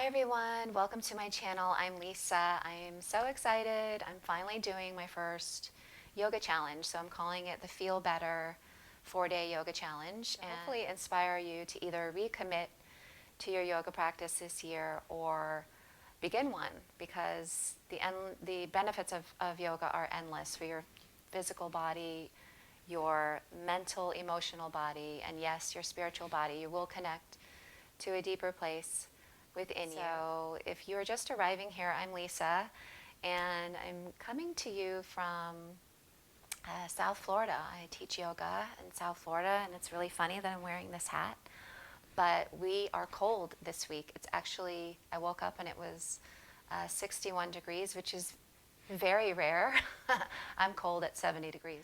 everyone, welcome to my channel. I'm Lisa. I'm so excited. I'm finally doing my first yoga challenge. So I'm calling it the Feel Better 4-Day Yoga Challenge, and hopefully inspire you to either recommit to your yoga practice this year or begin one, because the benefits of yoga are endless for your physical body, your mental, emotional body, and yes, your spiritual body. You will connect to a deeper place within you. So if you're just arriving here, I'm Lisa, and I'm coming to you from South Florida. I teach yoga in South Florida, and it's really funny that I'm wearing this hat, but we are cold this week. It's actually, I woke up and it was 61 degrees, which is very rare. I'm cold at 70 degrees.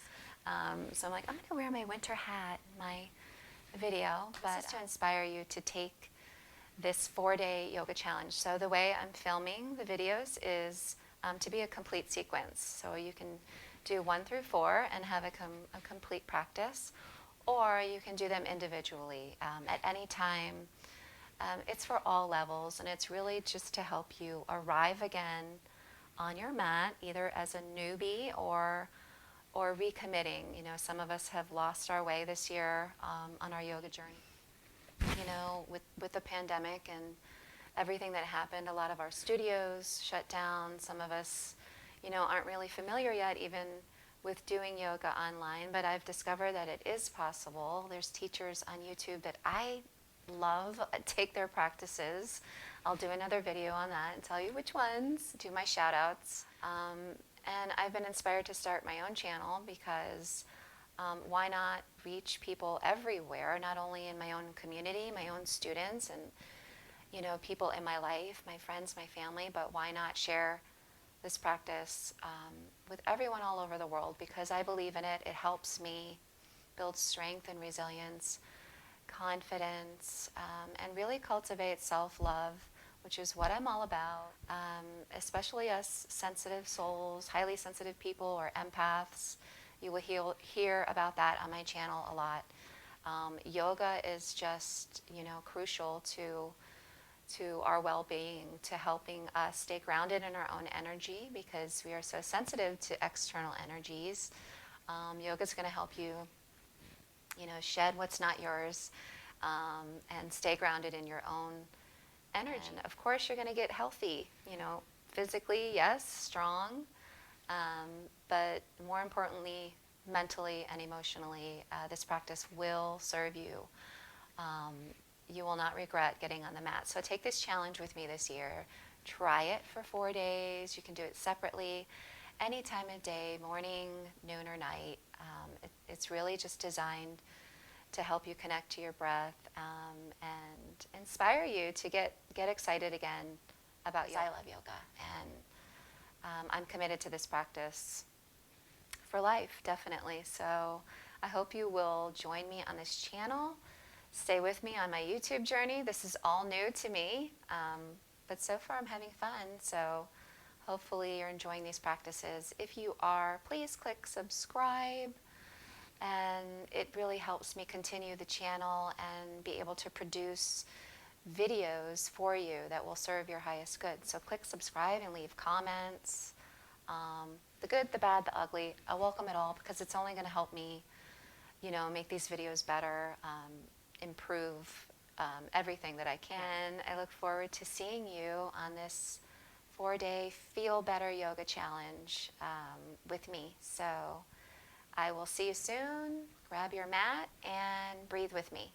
So I'm like, I'm gonna wear my winter hat in my video, but this is to inspire you to take this 4-day yoga challenge. So the way I'm filming the videos is to be a complete sequence. So you can do 1 through 4 and have a complete practice, or you can do them individually at any time. It's for all levels, and it's really just to help you arrive again on your mat, either as a newbie or recommitting. You know, some of us have lost our way this year on our yoga journey. You know, with the pandemic and everything that happened, a lot of our studios shut down. Some of us, you know, aren't really familiar yet even with doing yoga online, but I've discovered that it is possible. There's teachers on YouTube that I love, take their practices. I'll do another video on that and tell you which ones, do my shout outs. And I've been inspired to start my own channel because why not reach people everywhere, not only in my own community, my own students, and you know, people in my life, my friends, my family, but why not share this practice with everyone all over the world, because I believe in it. It helps me build strength and resilience, confidence, and really cultivate self-love, which is what I'm all about, especially us sensitive souls, highly sensitive people, or empaths. You will hear about that on my channel a lot. Yoga is just, you know, crucial to our well-being, to helping us stay grounded in our own energy, because we are so sensitive to external energies. Yoga is going to help you, you know, shed what's not yours, and stay grounded in your own energy. And of course, you're going to get healthy, you know, physically, yes, strong, but more importantly, mentally and emotionally. This practice will serve you. You will not regret getting on the mat. So take this challenge with me this year. Try it for 4 days. You can do it separately, any time of day, morning, noon, or night. It's really just designed to help you connect to your breath and inspire you to get excited again about yoga. I love yoga, and I'm committed to this practice for life, definitely. So I hope you will join me on this channel. Stay with me on my YouTube journey. This is all new to me, but so far I'm having fun. So hopefully you're enjoying these practices. If you are, please click subscribe, and it really helps me continue the channel and be able to produce videos for you that will serve your highest good. So click subscribe and leave comments. The good, the bad, the ugly, I welcome it all, because it's only going to help me, you know, make these videos better, improve everything that I can. I look forward to seeing you on this 4-day Feel Better Yoga Challenge with me. So I will see you soon. Grab your mat and breathe with me.